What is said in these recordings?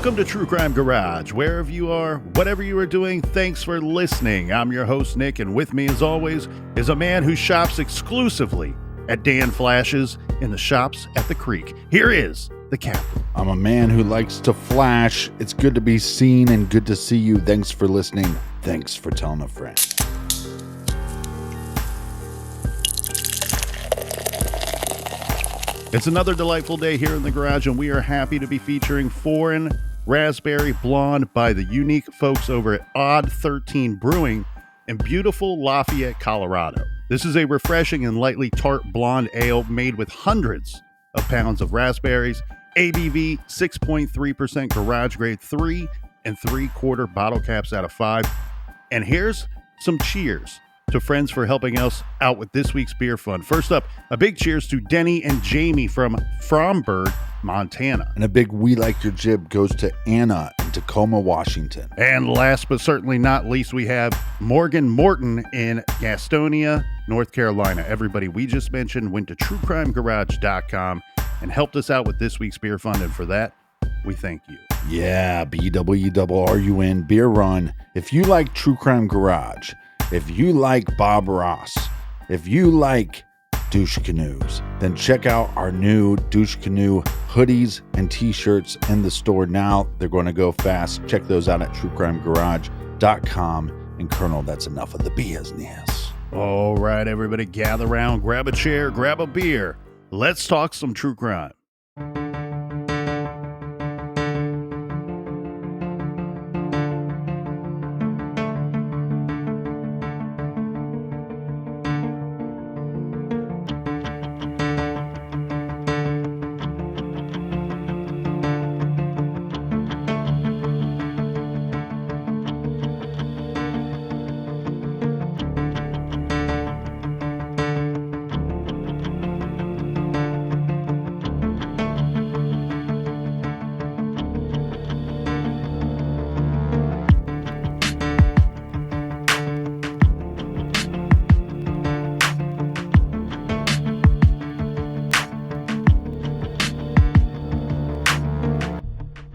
Welcome to True Crime Garage. Wherever you are, whatever you are doing, thanks for listening. I'm your host, Nick, and with me, as always, is a man who shops exclusively at Dan Flash's in the shops at the creek. Here is the captain. I'm a man who likes to flash. It's good to be seen and good to see you. Thanks for listening. Thanks for telling a friend. It's another delightful day here in the garage, and we are happy to be featuring Foreign Raspberry Blonde by the unique folks over at Odd 13 Brewing in beautiful Lafayette, Colorado. This is a refreshing and lightly tart blonde ale made with hundreds of pounds of raspberries, ABV 6.3%, garage grade 3 3/4 bottle caps out of 5. And here's some cheers to friends for helping us out with this week's beer fund. First up, a big cheers to Denny and Jamie from Fromberg, Montana. And a big We Like Your Jib goes to Anna in Tacoma, Washington. And last but certainly not least, we have Morgan Morton in Gastonia, North Carolina. Everybody we just mentioned went to truecrimegarage.com and helped us out with this week's beer fund, and for that, we thank you. Yeah, BWRUN Beer Run. If you like True Crime Garage, if you like Bob Ross, if you like douche canoes, then check out our new douche canoe hoodies and t-shirts in the store now. They're going to go fast. Check those out at truecrimegarage.com. And Colonel, that's enough of the business. All right, everybody, gather around, grab a chair, grab a beer. Let's talk some true crime.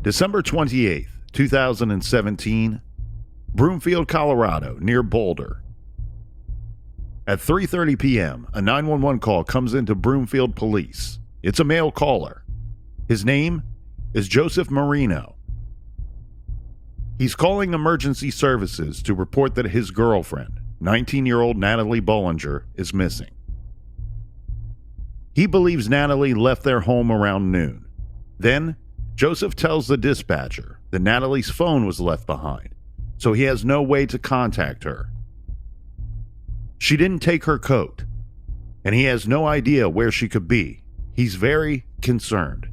December 28th, 2017, Broomfield, Colorado, near Boulder. At 3:30 p.m., a 911 call comes into Broomfield Police. It's a male caller. His name is Joseph Marino. He's calling emergency services to report that his girlfriend, 19-year-old Natalie Bollinger, is missing. He believes Natalie left their home around noon. Then, Joseph tells the dispatcher that Natalie's phone was left behind, so he has no way to contact her. She didn't take her coat, and he has no idea where she could be. He's very concerned.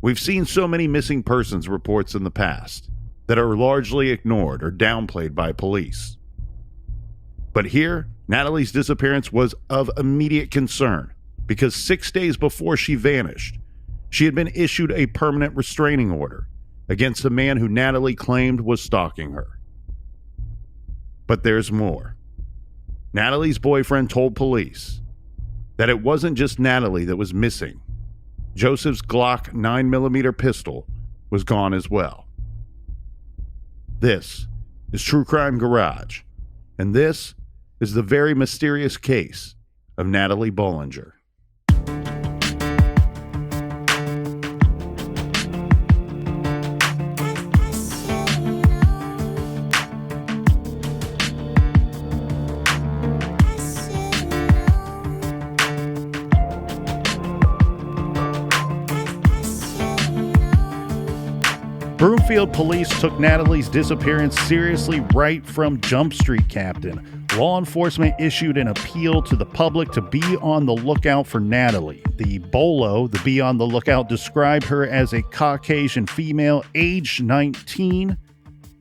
We've seen so many missing persons reports in the past that are largely ignored or downplayed by police. But here, Natalie's disappearance was of immediate concern because 6 days before she vanished, she had been issued a permanent restraining order against a man who Natalie claimed was stalking her. But there's more. Natalie's boyfriend told police that it wasn't just Natalie that was missing. Joseph's Glock 9mm pistol was gone as well. This is True Crime Garage, and this is the very mysterious case of Natalie Bollinger. Broomfield police took Natalie's disappearance seriously right from Jump Street, Captain. Law enforcement issued an appeal to the public to be on the lookout for Natalie. The BOLO, the Be on the Lookout, described her as a Caucasian female, aged 19.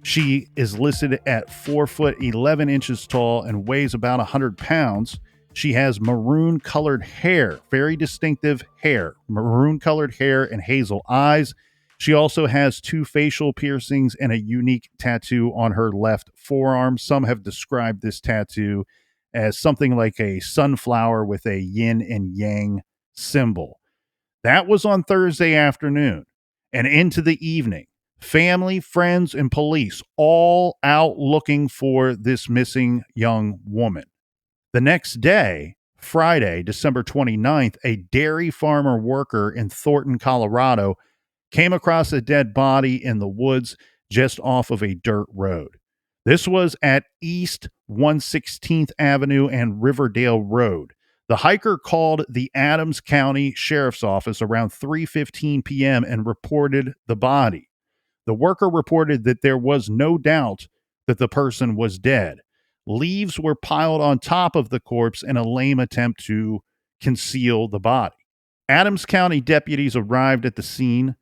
She is listed at 4 foot 11 inches tall and weighs about 100 pounds. She has maroon colored hair, very distinctive hair, maroon colored hair and hazel eyes. She also has 2 facial piercings and a unique tattoo on her left forearm. Some have described this tattoo as something like a sunflower with a yin and yang symbol. That was on Thursday afternoon. and into the evening. Family, friends, and police all out looking for this missing young woman. The next day, Friday, December 29th, a dairy farmer worker in Thornton, Colorado, came across a dead body in the woods just off of a dirt road. This was at East 116th Avenue and Riverdale Road. The hiker called the Adams County Sheriff's Office around 3:15 p.m. and reported the body. The worker reported that there was no doubt that the person was dead. Leaves were piled on top of the corpse in a lame attempt to conceal the body. Adams County deputies arrived at the scene.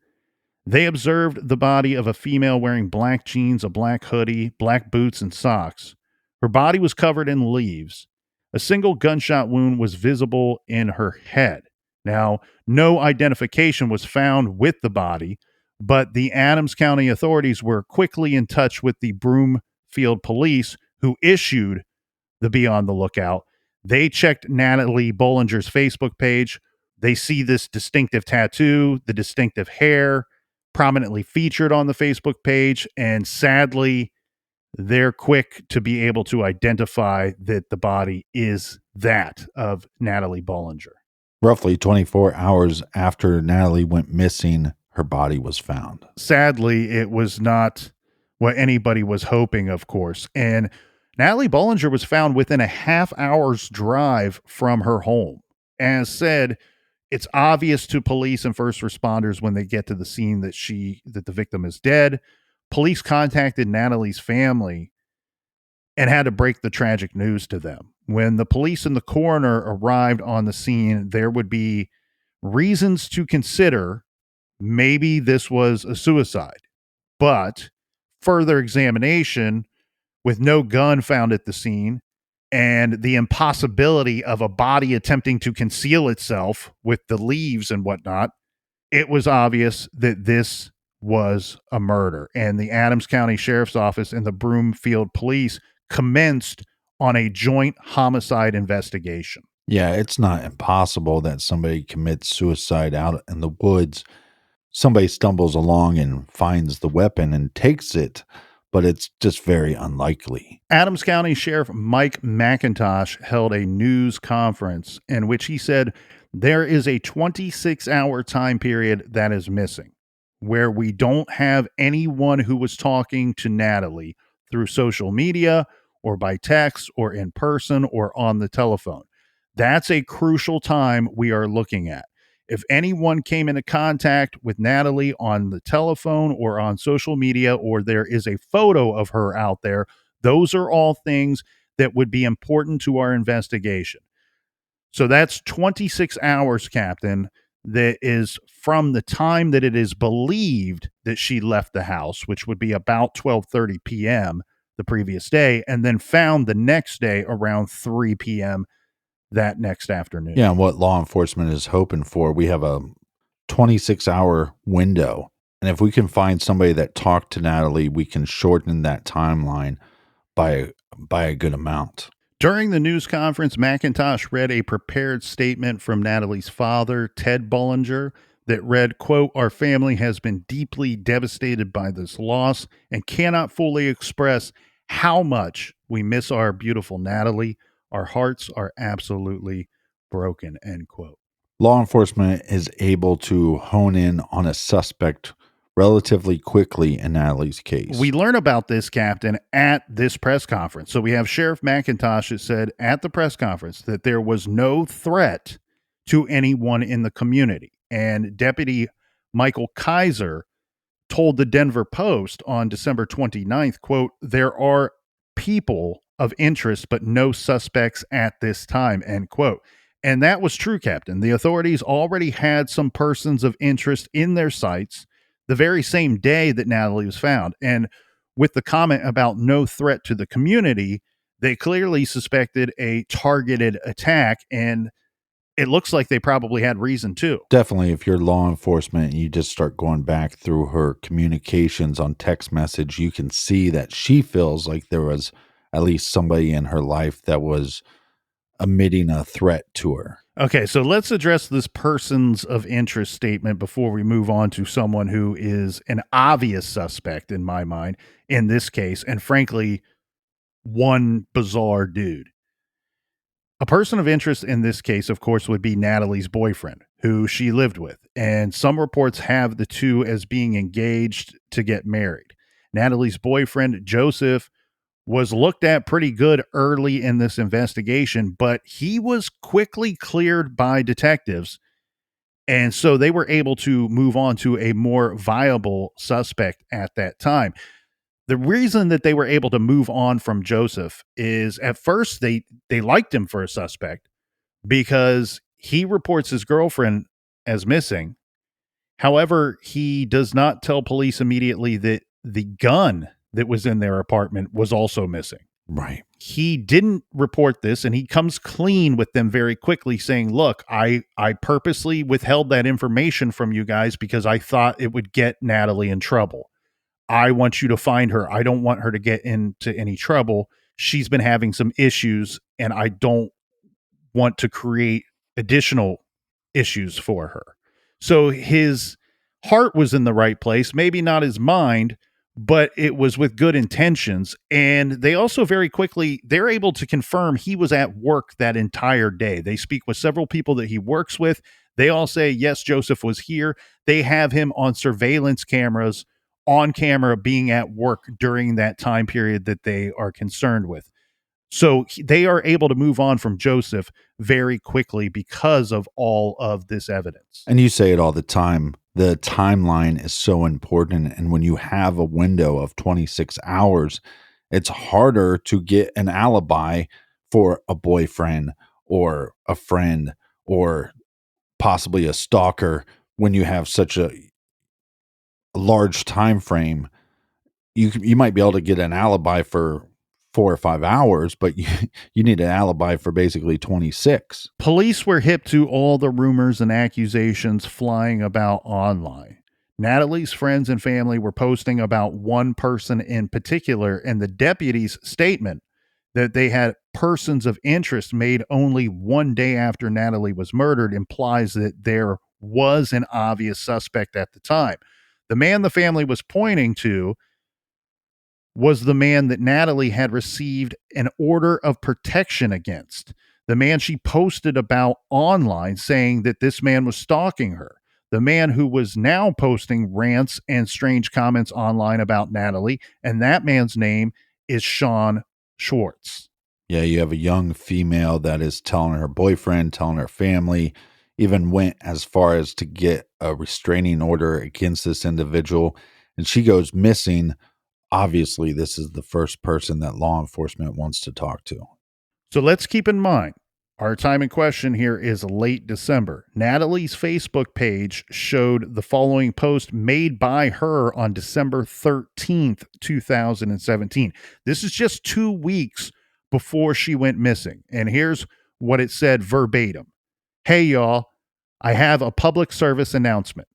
They observed the body of a female wearing black jeans, a black hoodie, black boots, and socks. Her body was covered in leaves. A single gunshot wound was visible in her head. Now, no identification was found with the body, but the Adams County authorities were quickly in touch with the Broomfield police, who issued the Be on the Lookout. They checked Natalie Bollinger's Facebook page. They see this distinctive tattoo, the distinctive hair, prominently featured on the Facebook page, and sadly, they're quick to be able to identify that the body is that of Natalie Bollinger. Roughly 24 hours after Natalie went missing, her body was found. Sadly, it was not what anybody was hoping, of course. And Natalie Bollinger was found within a half-hour's drive from her home. As said, it's obvious to police and first responders when they get to the scene that the victim is dead. Police contacted Natalie's family and had to break the tragic news to them. When the police and the coroner arrived on the scene, there would be reasons to consider maybe this was a suicide. But further examination, with no gun found at the scene, and the impossibility of a body attempting to conceal itself with the leaves and whatnot, it was obvious that this was a murder. And the Adams County Sheriff's Office and the Broomfield Police commenced on a joint homicide investigation. Yeah, it's not impossible that somebody commits suicide out in the woods. Somebody stumbles along and finds the weapon and takes it, but it's just very unlikely. Adams County Sheriff Mike McIntosh held a news conference in which he said there is a 26-hour time period that is missing, where we don't have anyone who was talking to Natalie through social media or by text or in person or on the telephone. That's a crucial time we are looking at. If anyone came into contact with Natalie on the telephone or on social media, or there is a photo of her out there, those are all things that would be important to our investigation. So that's 26 hours, Captain, that is from the time that it is believed that she left the house, which would be about 12:30 p.m. the previous day, and then found the next day around 3 p.m. that next afternoon. Yeah, and what law enforcement is hoping for, we have a 26-hour window. And if we can find somebody that talked to Natalie, we can shorten that timeline by a good amount. During the news conference, McIntosh read a prepared statement from Natalie's father, Ted Bollinger, that read, quote, "Our family has been deeply devastated by this loss and cannot fully express how much we miss our beautiful Natalie. Our hearts are absolutely broken," end quote. Law enforcement is able to hone in on a suspect relatively quickly in Natalie's case. We learn about this, Captain, at this press conference. So we have Sheriff McIntosh that said at the press conference that there was no threat to anyone in the community. And Deputy Michael Kaiser told the Denver Post on December 29th, quote, "There are people of interest, but no suspects at this time," end quote. And that was true, Captain. The authorities already had some persons of interest in their sights the very same day that Natalie was found. And with the comment about no threat to the community, they clearly suspected a targeted attack, and it looks like they probably had reason to. Definitely, if you're law enforcement and you just start going back through her communications on text message, you can see that she feels like there was at least somebody in her life that was emitting a threat to her. Okay, so let's address this persons of interest statement before we move on to someone who is an obvious suspect in my mind in this case, and frankly, one bizarre dude. A person of interest in this case, of course, would be Natalie's boyfriend, who she lived with. And some reports have the two as being engaged to get married. Natalie's boyfriend, Joseph, was looked at pretty good early in this investigation, but he was quickly cleared by detectives. And so they were able to move on to a more viable suspect at that time. The reason that they were able to move on from Joseph is at first they liked him for a suspect because he reports his girlfriend as missing. However, he does not tell police immediately that the gun that was in their apartment was also missing. Right. He didn't report this, and he comes clean with them very quickly, saying, look, I purposely withheld that information from you guys because I thought it would get Natalie in trouble. I want you to find her. I don't want her to get into any trouble. She's been having some issues, and I don't want to create additional issues for her. So his heart was in the right place, maybe not his mind, but it was with good intentions. And they also very quickly, they're able to confirm he was at work that entire day. They speak with several people that he works with. They all say, yes, Joseph was here. They have him on surveillance cameras on camera being at work during that time period that they are concerned with. So they are able to move on from Joseph very quickly because of all of this evidence. And you say it all the time. The timeline is so important. And when you have a window of 26 hours, it's harder to get an alibi for a boyfriend or a friend or possibly a stalker when you have such a large time frame. You might be able to get an alibi for 4 or 5 hours, but you need an alibi for basically 26. Police were hip to all the rumors and accusations flying about online. Natalie's friends and family were posting about one person in particular, and the deputy's statement that they had persons of interest made only one day after Natalie was murdered implies that there was an obvious suspect at the time. The man the family was pointing to was the man that Natalie had received an order of protection against. The man she posted about online saying that this man was stalking her. The man who was now posting rants and strange comments online about Natalie, and that man's name is Schwartz. Yeah, you have a young female that is telling her boyfriend, telling her family, even went as far as to get a restraining order against this individual, and she goes missing. Obviously, this is the first person that law enforcement wants to talk to. So let's keep in mind, our time in question here is late December. Natalie's Facebook page showed the following post made by her on December 13th, 2017. This is just 2 weeks before she went missing. And here's what it said verbatim. Hey, y'all, I have a public service announcement.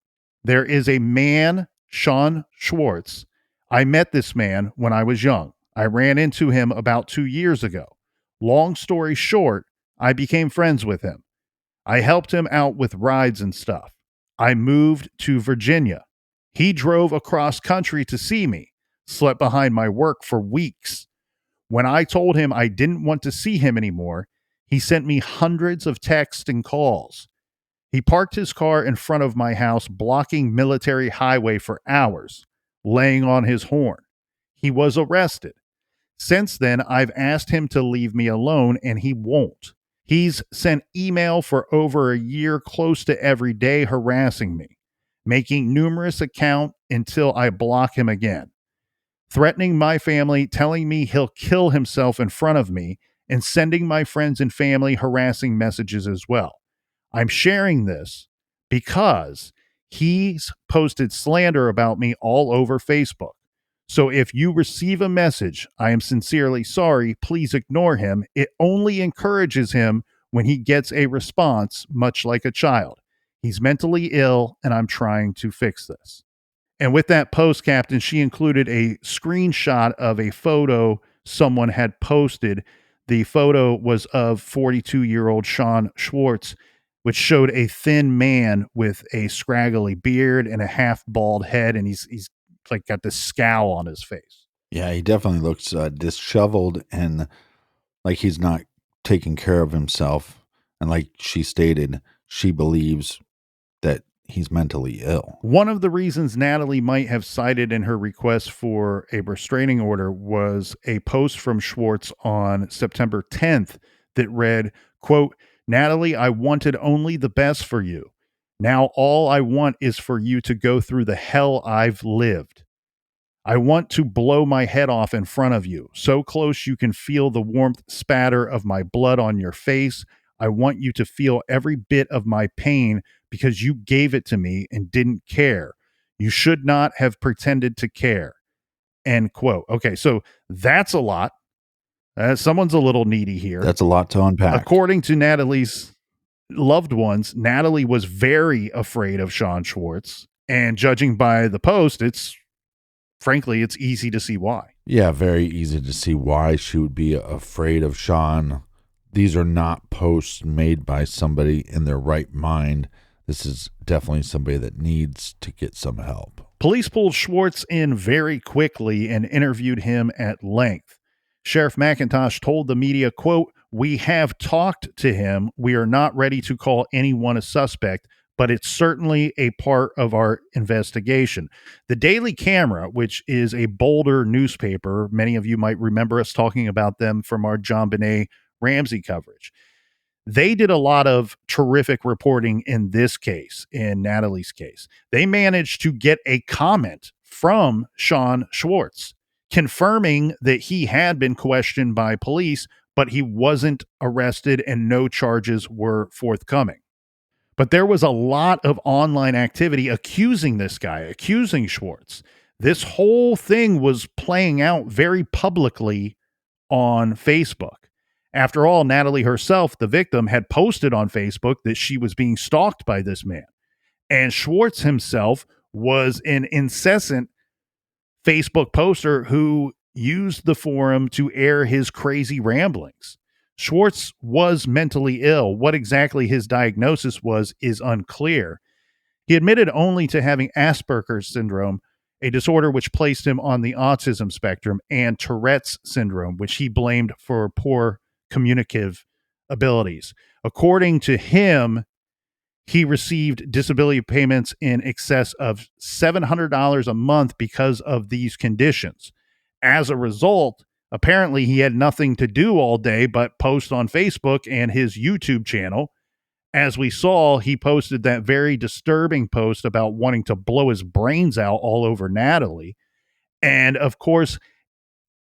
There is a man, Schwartz. I met this man when I was young. I ran into him about 2 years ago. Long story short, I became friends with him. I helped him out with rides and stuff. I moved to Virginia. He drove across country to see me, slept behind my work for weeks. When I told him I didn't want to see him anymore, he sent me hundreds of texts and calls. He parked his car in front of my house, blocking military highway for hours, laying on his horn. He was arrested. Since then, I've asked him to leave me alone, and he won't. He's sent email for over a year, close to every day, harassing me, making numerous accounts until I block him again, threatening my family, telling me he'll kill himself in front of me, and sending my friends and family harassing messages as well. I'm sharing this because he's posted slander about me all over Facebook. So if you receive a message, I am sincerely sorry, please ignore him. It only encourages him when he gets a response, much like a child. He's mentally ill, and I'm trying to fix this. And with that post, Captain, she included a screenshot of a photo someone had posted The photo was of 42-year-old Sean Schwartz, which showed a thin man with a scraggly beard and a half bald head, and he's like got this scowl on his face. Yeah, he definitely looks disheveled and like he's not taking care of himself. And like she stated, she believes that he's mentally ill. One of the reasons Natalie might have cited in her request for a restraining order was a post from Schwartz on September 10th that read, quote, "Natalie, I wanted only the best for you. Now all I want is for you to go through the hell I've lived. I want to blow my head off in front of you, so close you can feel the warmth spatter of my blood on your face. I want you to feel every bit of my pain because you gave it to me and didn't care. You should not have pretended to care." End quote. Okay, so that's a lot. Someone's a little needy here. That's a lot to unpack. According to Natalie's loved ones, Natalie was very afraid of Sean Schwartz. And judging by the post, frankly, it's easy to see why. Yeah, very easy to see why she would be afraid of Sean. These are not posts made by somebody in their right mind. This is definitely somebody that needs to get some help. Police pulled Schwartz in very quickly and interviewed him at length. Sheriff McIntosh told the media, quote, "We have talked to him. We are not ready to call anyone a suspect, but it's certainly a part of our investigation." The Daily Camera, which is a Boulder newspaper, many of you might remember us talking about them from our John Benet Ramsey coverage. They did a lot of terrific reporting in this case, in Natalie's case. They managed to get a comment from Sean Schwartz confirming that he had been questioned by police, but he wasn't arrested and no charges were forthcoming. But there was a lot of online activity accusing this guy, accusing Schwartz. This whole thing was playing out very publicly on Facebook. After all, Natalie herself, the victim, had posted on Facebook that she was being stalked by this man. And Schwartz himself was an incessant Facebook poster who used the forum to air his crazy ramblings. Schwartz was mentally ill. What exactly his diagnosis was is unclear. He admitted only to having Asperger's syndrome, a disorder which placed him on the autism spectrum, and Tourette's syndrome, which he blamed for poor communicative abilities. According to him, he received disability payments in excess of $700 a month because of these conditions. As a result, apparently he had nothing to do all day but post on Facebook and his YouTube channel. As we saw, he posted that very disturbing post about wanting to blow his brains out all over Natalie. And of course,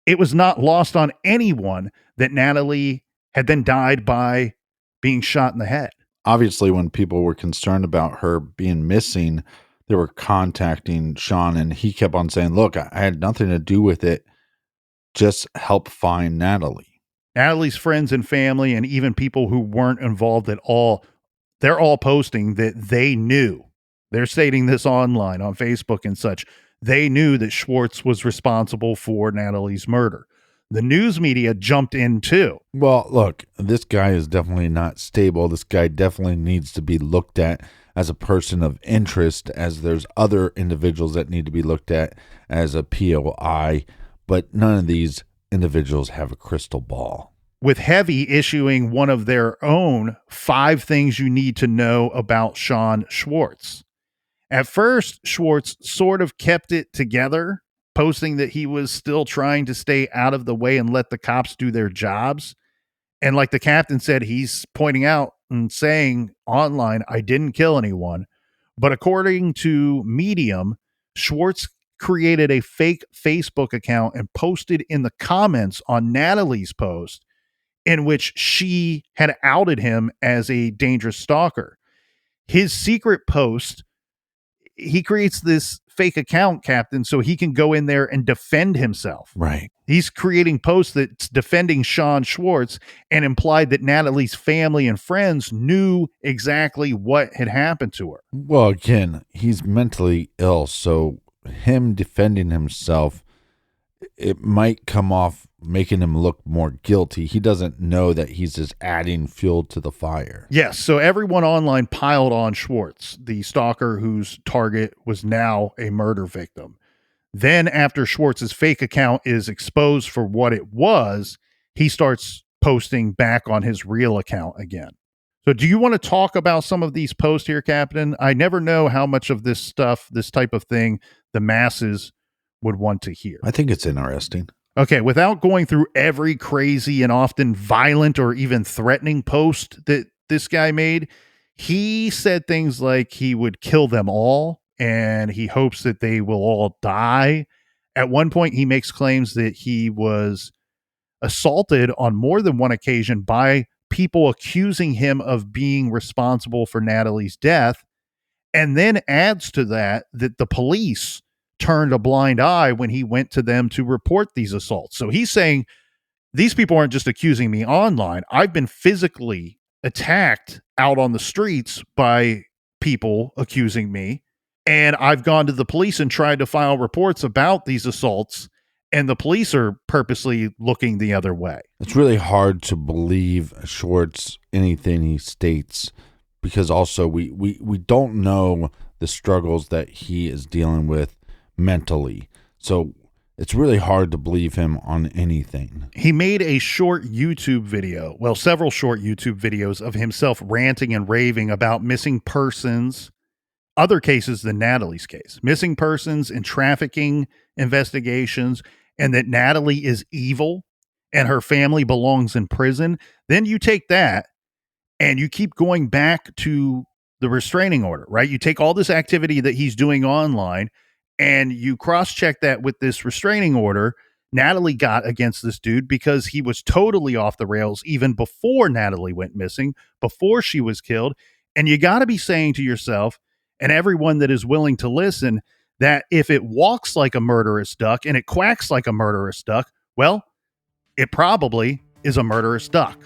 it was not lost on anyone that Natalie had then died by being shot in the head. Obviously, when people were concerned about her being missing, they were contacting Sean, and he kept on saying, "Look, I had nothing to do with it. Just help find Natalie." Natalie's friends and family, and even people who weren't involved at all, they're all posting that they knew. They're stating this online on Facebook and such. They knew that Schwartz was responsible for Natalie's murder. The news media jumped in too. Well, look, this guy is definitely not stable. This guy definitely needs to be looked at as a person of interest, as there's other individuals that need to be looked at as a POI, but none of these individuals have a crystal ball. With Heavy issuing one of their own 5 things you need to know about Sean Schwartz. At first, Schwartz sort of kept it together, posting that he was still trying to stay out of the way and let the cops do their jobs. And like the captain said, he's pointing out and saying online, "I didn't kill anyone." But according to Medium, Schwartz created a fake Facebook account and posted in the comments on Natalie's post in which she had outed him as a dangerous stalker. His secret post, he creates this fake account, Captain, so he can go in there and defend himself. Right. He's creating posts that's defending Sean Schwartz and implied that Natalie's family and friends knew exactly what had happened to her. Well, again, he's mentally ill, so him defending himself it might come off making him look more guilty. He doesn't know that he's just adding fuel to the fire. Yes, so everyone online piled on Schwartz, the stalker whose target was now a murder victim. Then after Schwartz's fake account is exposed for what it was, he starts posting back on his real account again. So do you want to talk about some of these posts here, Captain? I never know how much of this stuff, this type of thing, the masses would want to hear. I think it's interesting. Okay, without going through every crazy and often violent or even threatening post that this guy made, he said things like he would kill them all and he hopes that they will all die. At one point, he makes claims that he was assaulted on more than one occasion by people accusing him of being responsible for Natalie's death, and then adds to that the police turned a blind eye when he went to them to report these assaults. So he's saying these people aren't just accusing me online. I've been physically attacked out on the streets by people accusing me, and I've gone to the police and tried to file reports about these assaults, and the police are purposely looking the other way. It's really hard to believe Schwartz anything he states, because also we don't know the struggles that he is dealing with mentally. So it's really hard to believe him on anything. He made a short YouTube video, well, several short YouTube videos of himself ranting and raving about missing persons, other cases than Natalie's case, missing persons and trafficking investigations, and that Natalie is evil and her family belongs in prison. Then you take that and you keep going back to the restraining order, right? You take all this activity that he's doing online and you cross-check that with this restraining order Natalie got against this dude because he was totally off the rails even before Natalie went missing, before she was killed. And you got to be saying to yourself, and everyone that is willing to listen, that if it walks like a murderous duck and it quacks like a murderous duck, well, it probably is a murderous duck.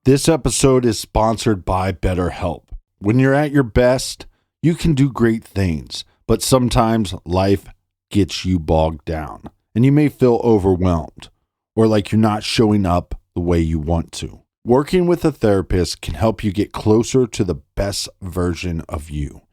This episode is sponsored by BetterHelp. When you're at your best, you can do great things, but sometimes life gets you bogged down and you may feel overwhelmed or like you're not showing up the way you want to. Working with a therapist can help you get closer to the best version of you.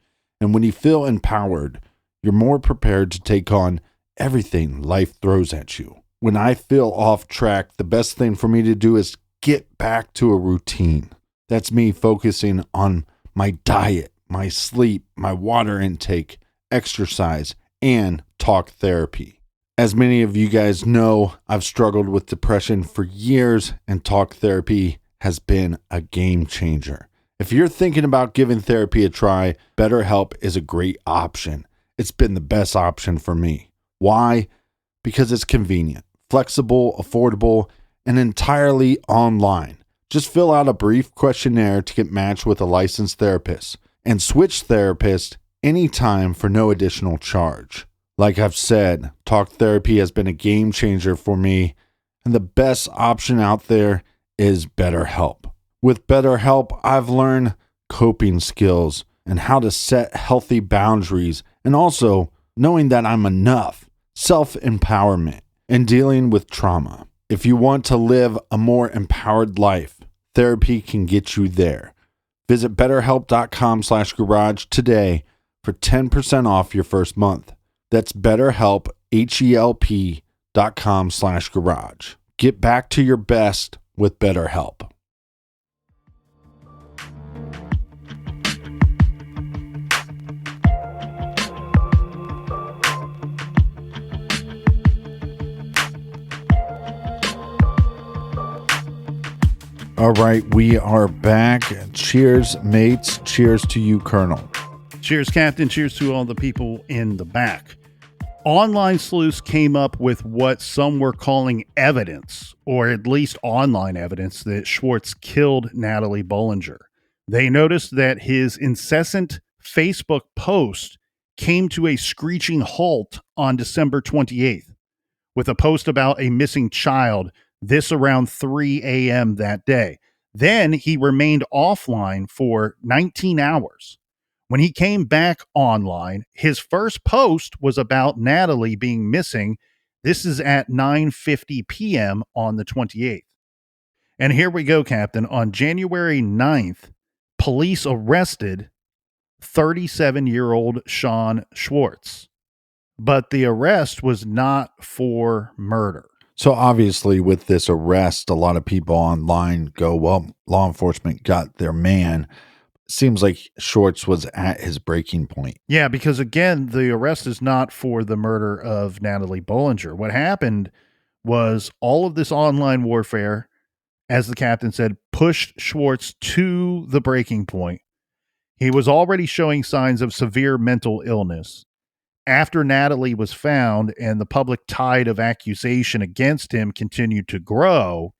And when you feel empowered, you're more prepared to take on everything life throws at you. When I feel off track, the best thing for me to do is get back to a routine. That's me focusing on my diet, my sleep, my water intake, exercise, and talk therapy. As many of you guys know, I've struggled with depression for years, and talk therapy has been a game changer. If you're thinking about giving therapy a try, BetterHelp is a great option. It's been the best option for me. Why? Because it's convenient, flexible, affordable, and entirely online. Just fill out a brief questionnaire to get matched with a licensed therapist and switch therapists anytime for no additional charge. Like I've said, talk therapy has been a game changer for me, and the best option out there is BetterHelp. With BetterHelp, I've learned coping skills and how to set healthy boundaries, and also knowing that I'm enough, self-empowerment, and dealing with trauma. If you want to live a more empowered life, therapy can get you there. Visit BetterHelp.com/garage today for 10% off your first month. That's BetterHelp, HELP.com/garage. Get back to your best with BetterHelp. All right, we are back. Cheers, mates. Cheers to you, Colonel. Cheers, Captain. Cheers to all the people in the back. Online sleuths came up with what some were calling evidence, or at least online evidence, that Schwartz killed Natalie Bollinger. They noticed that his incessant Facebook posts came to a screeching halt on December 28th with a post about a missing child, this around 3 a.m. that day. Then he remained offline for 19 hours. When he came back online, his first post was about Natalie being missing. This is at 9:50 p.m. on the 28th. And here we go, Captain. On January 9th, police arrested 37-year-old Sean Schwartz. But the arrest was not for murder. So obviously with this arrest, a lot of people online go, well, law enforcement got their man. Seems like Schwartz was at his breaking point. Yeah, because again, the arrest is not for the murder of Natalie Bollinger. What happened was all of this online warfare, as the captain said, pushed Schwartz to the breaking point. He was already showing signs of severe mental illness. After Natalie was found and the public tide of accusation against him continued to grow,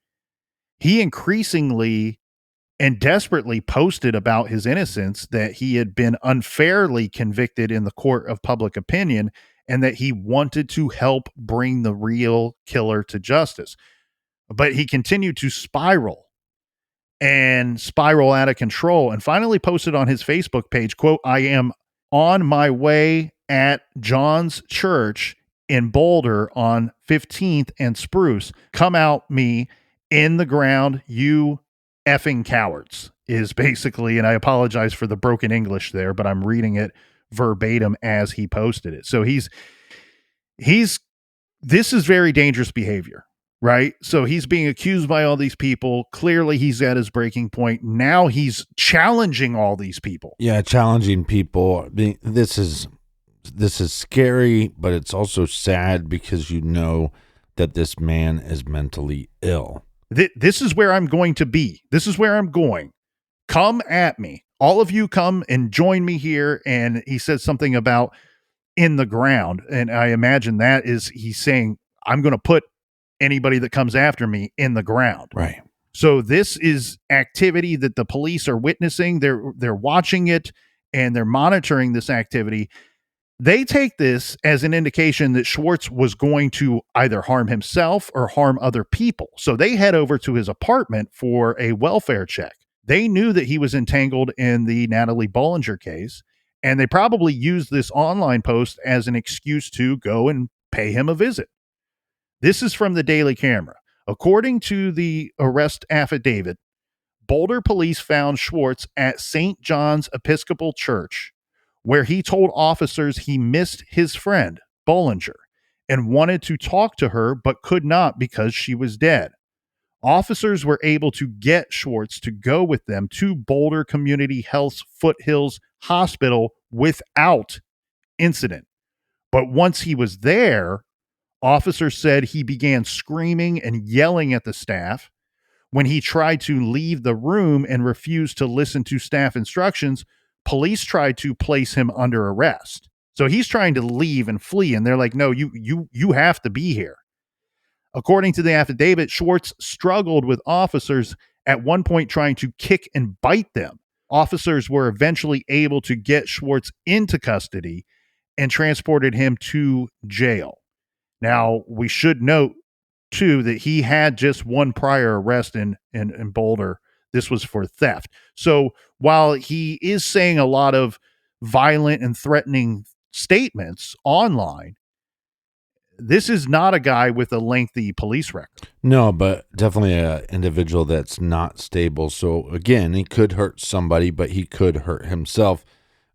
he increasingly and desperately posted about his innocence, that he had been unfairly convicted in the court of public opinion, and that he wanted to help bring the real killer to justice. But he continued to spiral out of control, and finally posted on his Facebook page, quote, "I am on my way at John's Church in Boulder on 15th and Spruce. Come out me in the ground, you effing cowards," is basically, and I apologize for the broken English there, but I'm reading it verbatim as he posted it. So this is very dangerous behavior, right? So he's being accused by all these people. Clearly he's at his breaking point. Now he's challenging all these people. Yeah, challenging people. This is scary, but it's also sad because you know that this man is mentally ill. This is where I'm going to be. This is where I'm going. Come at me. All of you come and join me here. And he said something about in the ground. And I imagine that is he's saying, I'm going to put anybody that comes after me in the ground. Right. So this is activity that the police are witnessing. They're watching it and they're monitoring this activity. They take this as an indication that Schwartz was going to either harm himself or harm other people. So they head over to his apartment for a welfare check. They knew that he was entangled in the Natalie Bollinger case, and they probably used this online post as an excuse to go and pay him a visit. This is from the Daily Camera. According to the arrest affidavit, Boulder police found Schwartz at St. John's Episcopal Church, where he told officers he missed his friend, Bollinger, and wanted to talk to her but could not because she was dead. Officers were able to get Schwartz to go with them to Boulder Community Health's Foothills Hospital without incident. But once he was there, officers said he began screaming and yelling at the staff. When he tried to leave the room and refused to listen to staff instructions, police tried to place him under arrest. So he's trying to leave and flee, and they're like, no, you have to be here. According to the affidavit, Schwartz struggled with officers at one point, trying to kick and bite them. Officers were eventually able to get Schwartz into custody and transported him to jail. Now, we should note, too, that he had just one prior arrest in Boulder. This was for theft. So while he is saying a lot of violent and threatening statements online, this is not a guy with a lengthy police record. No, but definitely an individual that's not stable. So again, he could hurt somebody, but he could hurt himself.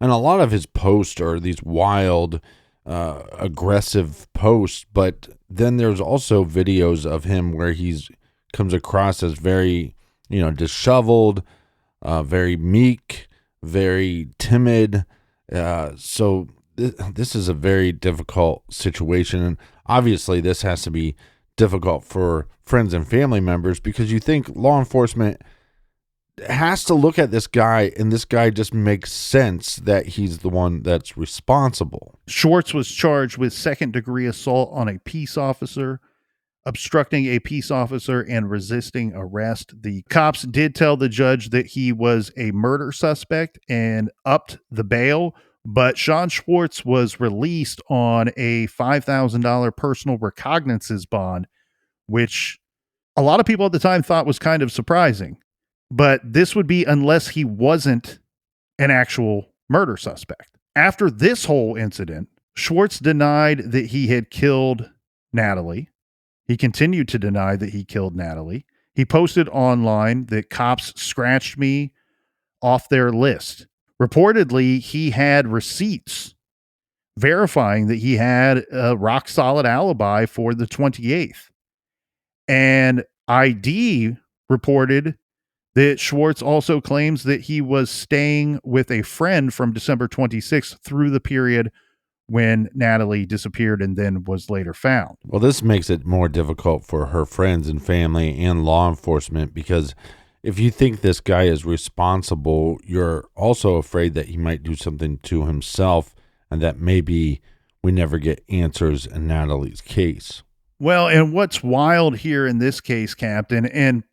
And a lot of his posts are these wild, aggressive posts, but then there's also videos of him where he's comes across as very, disheveled, very meek, very timid. So this is a very difficult situation. And obviously this has to be difficult for friends and family members, because you think law enforcement has to look at this guy, and this guy just makes sense that he's the one that's responsible. Schwartz was charged with second-degree assault on a peace officer, obstructing a peace officer, and resisting arrest. The cops did tell the judge that he was a murder suspect and upped the bail, But Sean Schwartz was released on a $5,000 personal recognizance bond, which a lot of people at the time thought was kind of surprising. But this would be unless he wasn't an actual murder suspect. After this whole incident, Schwartz denied that he had killed Natalie. He continued to deny that he killed Natalie. He posted online that cops scratched me off their list. Reportedly, he had receipts verifying that he had a rock solid alibi for the 28th. And ID reported that Schwartz also claims that he was staying with a friend from December 26th through the period when Natalie disappeared and then was later found. Well, this makes it more difficult for her friends and family and law enforcement, because if you think this guy is responsible, you're also afraid that he might do something to himself and that maybe we never get answers in Natalie's case. Well, and what's wild here in this case, Captain, and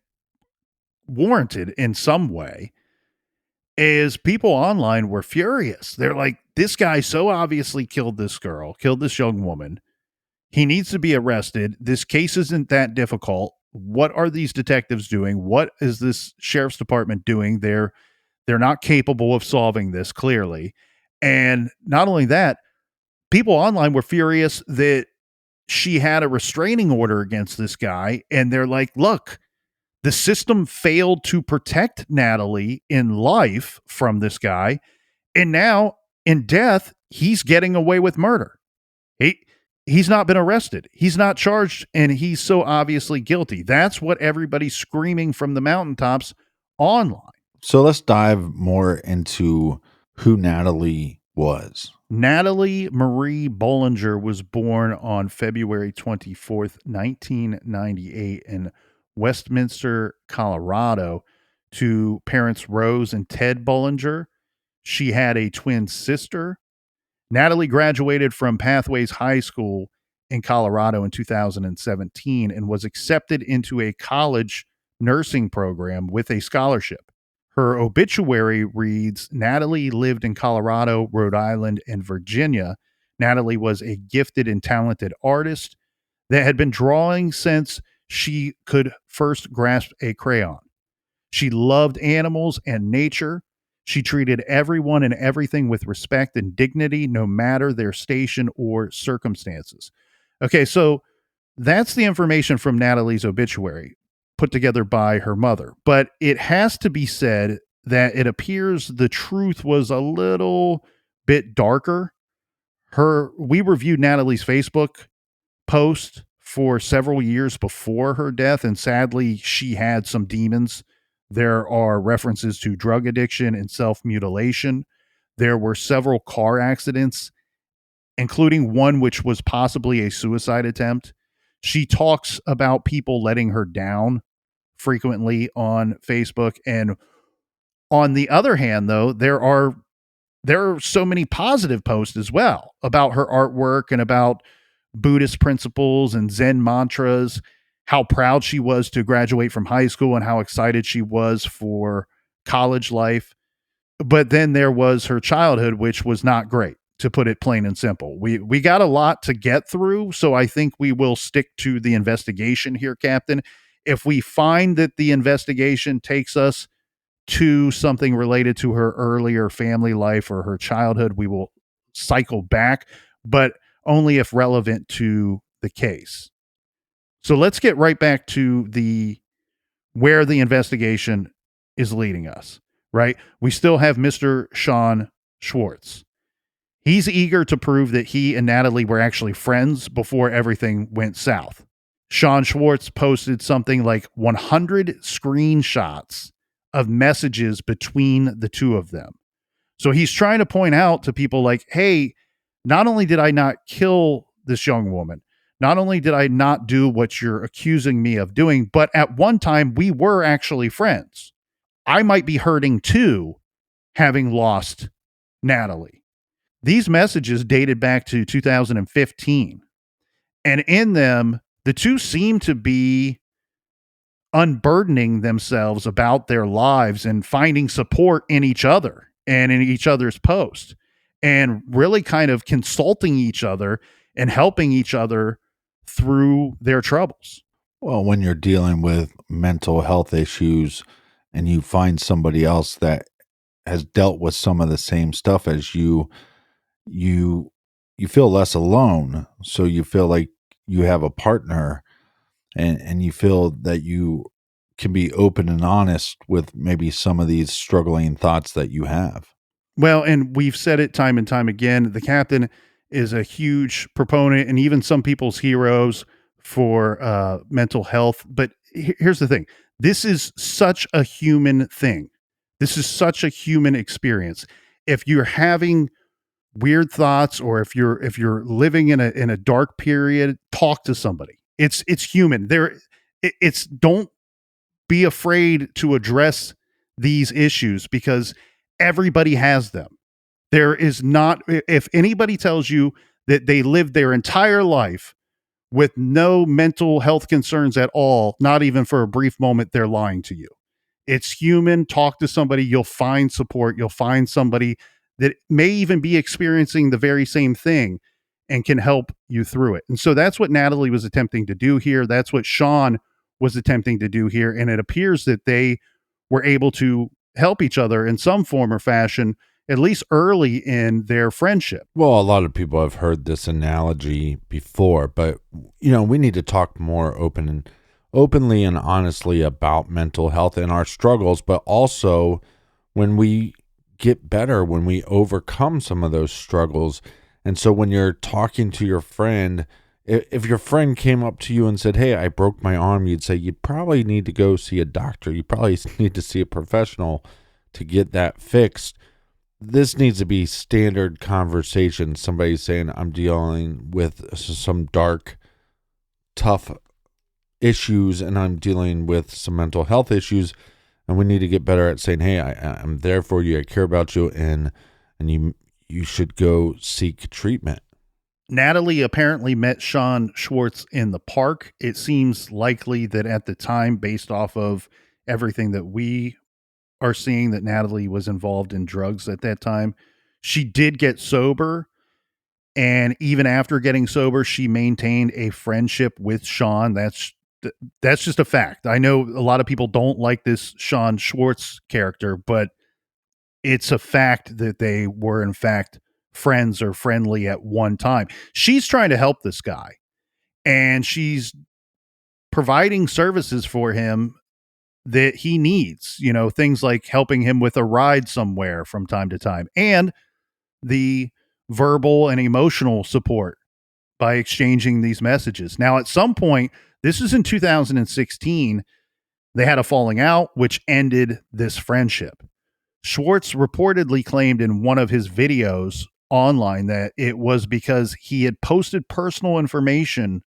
warranted in some way, is people online were furious. They're like, this guy so obviously killed this girl, killed this young woman. He needs to be arrested. This case isn't that difficult. What are these detectives doing? What is this sheriff's department doing? They're not capable of solving this, clearly. And not only that, people online were furious that she had a restraining order against this guy. And they're like, look, the system failed to protect Natalie in life from this guy. And now in death, he's getting away with murder. He's not been arrested. He's not charged, and he's so obviously guilty. That's what everybody's screaming from the mountaintops online. So let's dive more into who Natalie was. Natalie Marie Bollinger was born on February 24th, 1998 in Westminster, Colorado, to parents Rose and Ted Bollinger. She had a twin sister. Natalie graduated from Pathways High School in Colorado in 2017 and was accepted into a college nursing program with a scholarship. Her obituary reads, Natalie lived in Colorado, Rhode Island, and Virginia. Natalie was a gifted and talented artist that had been drawing since she could first grasp a crayon. She loved animals and nature. She treated everyone and everything with respect and dignity, no matter their station or circumstances. Okay, so that's the information from Natalie's obituary, put together by her mother. But it has to be said that it appears the truth was a little bit darker. We reviewed Natalie's Facebook post for several years before her death, and sadly, she had some demons. There are references to drug addiction and self-mutilation. There were several car accidents, including one which was possibly a suicide attempt. She talks about people letting her down frequently on Facebook. And on the other hand, though, there are so many positive posts as well about her artwork and about Buddhist principles and Zen mantras, how proud she was to graduate from high school and how excited she was for college life. But then there was her childhood, which was not great, to put it plain and simple. We got a lot to get through, so I think we will stick to the investigation here, Captain. If we find that the investigation takes us to something related to her earlier family life or her childhood, we will cycle back, but only if relevant to the case. So let's get right back to where the investigation is leading us, right? We still have Mr. Sean Schwartz. He's eager to prove that he and Natalie were actually friends before everything went south. Sean Schwartz posted something like 100 screenshots of messages between the two of them. So he's trying to point out to people like, hey, not only did I not kill this young woman, not only did I not do what you're accusing me of doing, but at one time we were actually friends. I might be hurting too, having lost Natalie. These messages dated back to 2015. And in them, the two seem to be unburdening themselves about their lives and finding support in each other and in each other's posts. and really kind of consulting each other and helping each other through their troubles. Well, when you're dealing with mental health issues and you find somebody else that has dealt with some of the same stuff as you feel less alone. So you feel like you have a partner, and you feel that you can be open and honest with maybe some of these struggling thoughts that you have. Well, and we've said it time and time again, the captain is a huge proponent and even some people's heroes for mental health. But here's the thing. This is such a human thing. This is such a human experience. If you're having weird thoughts, or if you're living in a dark period, talk to somebody. It's human. It's don't be afraid to address these issues, because everybody has them. There is not, if anybody tells you that they lived their entire life with no mental health concerns at all, not even for a brief moment, they're lying to you. It's human. Talk to somebody. You'll find support. You'll find somebody that may even be experiencing the very same thing and can help you through it. And so that's what Natalie was attempting to do here. That's what Sean was attempting to do here. And it appears that they were able to help each other in some form or fashion, at least early in their friendship. Well, a lot of people have heard this analogy before, but we need to talk more openly and honestly about mental health and our struggles, but also when we get better, when we overcome some of those struggles. And so when you're talking to your friend, if your friend came up to you and said, "Hey, I broke my arm," you'd say, "You probably need to go see a doctor. You probably need to see a professional to get that fixed." This needs to be standard conversation. Somebody saying, "I'm dealing with some dark, tough issues, and I'm dealing with some mental health issues, and we need to get better at saying, hey, I'm there for you. I care about you, and you should go seek treatment." Natalie apparently met Sean Schwartz in the park. It seems likely that at the time, based off of everything that we are seeing, that Natalie was involved in drugs at that time. She did get sober. And even after getting sober, she maintained a friendship with Sean. That's just a fact. I know a lot of people don't like this Sean Schwartz character, but it's a fact that they were in fact friends or friendly at one time. She's trying to help this guy, and she's providing services for him that he needs, things like helping him with a ride somewhere from time to time, and the verbal and emotional support by exchanging these messages. Now, at some point, this is in 2016, they had a falling out, which ended this friendship. Schwartz reportedly claimed in one of his videos online that it was because he had posted personal information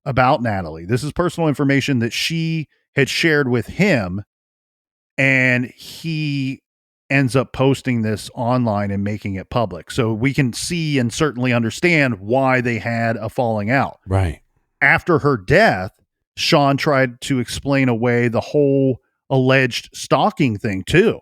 about Natalie. This is personal information that she had shared with him, and he ends up posting this online and making it public. So we can see and certainly understand why they had a falling out. Right. After her death, Sean tried to explain away the whole alleged stalking thing too.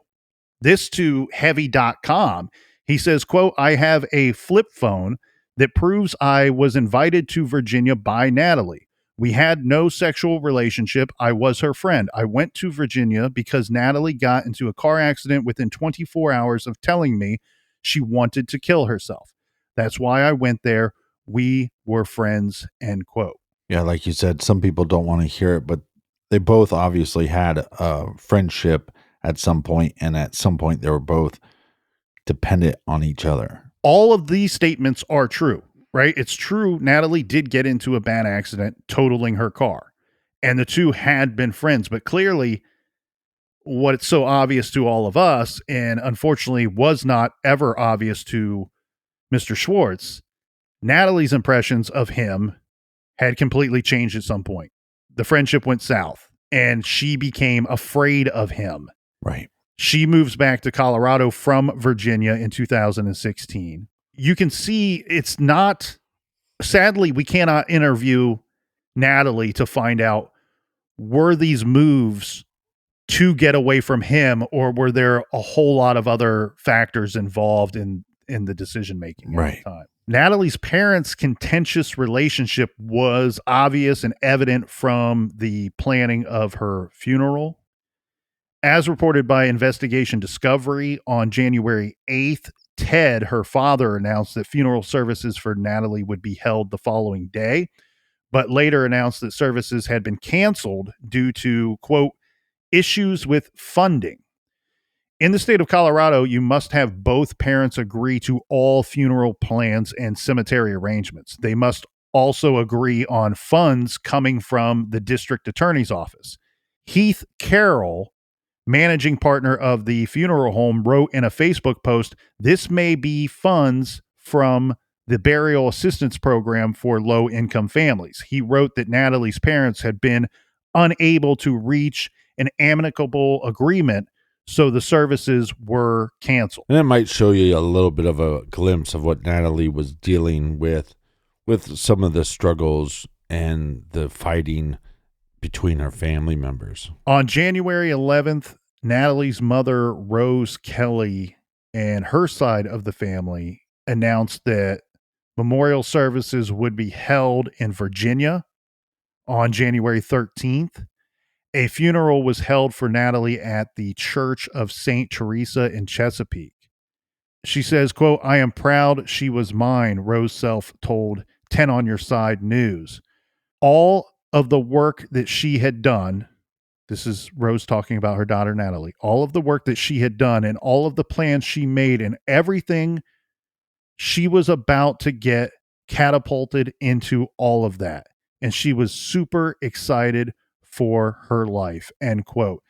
This to heavy.com. He says, quote, "I have a flip phone that proves I was invited to Virginia by Natalie. We had no sexual relationship. I was her friend. I went to Virginia because Natalie got into a car accident within 24 hours of telling me she wanted to kill herself. That's why I went there. We were friends," end quote. Yeah, like you said, some people don't want to hear it, but they both obviously had a friendship at some point, and at some point they were both dependent on each other. All of these statements are true, right? It's true. Natalie did get into a bad accident, totaling her car, and the two had been friends. But clearly, what's so obvious to all of us, and unfortunately was not ever obvious to Mr. Schwartz, Natalie's impressions of him had completely changed at some point. The friendship went south, and she became afraid of him. Right. She moves back to Colorado from Virginia in 2016. You can see it's not, sadly, we cannot interview Natalie to find out, were these moves to get away from him, or were there a whole lot of other factors involved in in the decision making at Right. the time. Natalie's parents' contentious relationship was obvious and evident from the planning of her funeral. As reported by Investigation Discovery on January 8th, Ted, her father, announced that funeral services for Natalie would be held the following day, but later announced that services had been canceled due to, quote, issues with funding. In the state of Colorado, you must have both parents agree to all funeral plans and cemetery arrangements. They must also agree on funds coming from the district attorney's office. Heath Carroll, managing partner of the funeral home, wrote in a Facebook post, "This may be funds from the burial assistance program for low-income families." He wrote that Natalie's parents had been unable to reach an amicable agreement, so the services were canceled. And it might show you a little bit of a glimpse of what Natalie was dealing with some of the struggles and the fighting between her family members. On January 11th, Natalie's mother, Rose Kelly, and her side of the family announced that memorial services would be held in Virginia on January 13th. A funeral was held for Natalie at the Church of St. Teresa in Chesapeake. She says, quote, "I am proud she was mine," Rose Self told 10 on Your Side News. All of the work that she had done, this is Rose talking about her daughter Natalie, all of the work that she had done and all of the plans she made and everything she was about to get catapulted into all of that. And she was super excited for her life, end quote.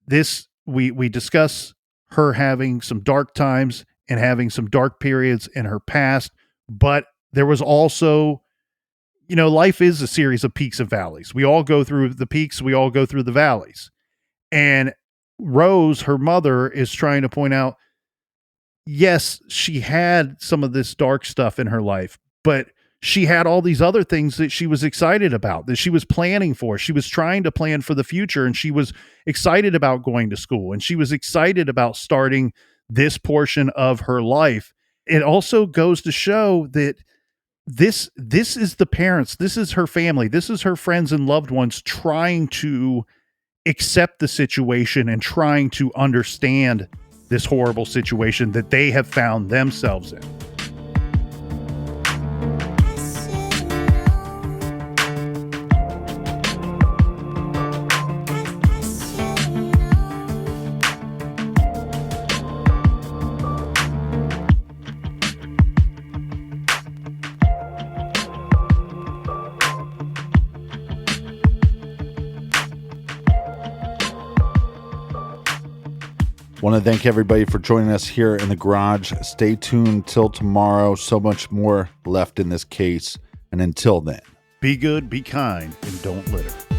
This, we discuss her having some dark times and having some dark periods in her past, but there was also, you know, life is a series of peaks and valleys. We all go through the peaks, we all go through the valleys. And Rose, her mother, is trying to point out, yes, she had some of this dark stuff in her life, but she had all these other things that she was excited about, that she was planning for. She was trying to plan for the future, and she was excited about going to school, and she was excited about starting this portion of her life. It also goes to show that this is the parents, this is her family, this is her friends and loved ones trying to accept the situation and trying to understand this horrible situation that they have found themselves in. Want to thank everybody for joining us here in the garage. Stay tuned till tomorrow. So much more left in this case. And until then, Be good, be kind, and don't litter.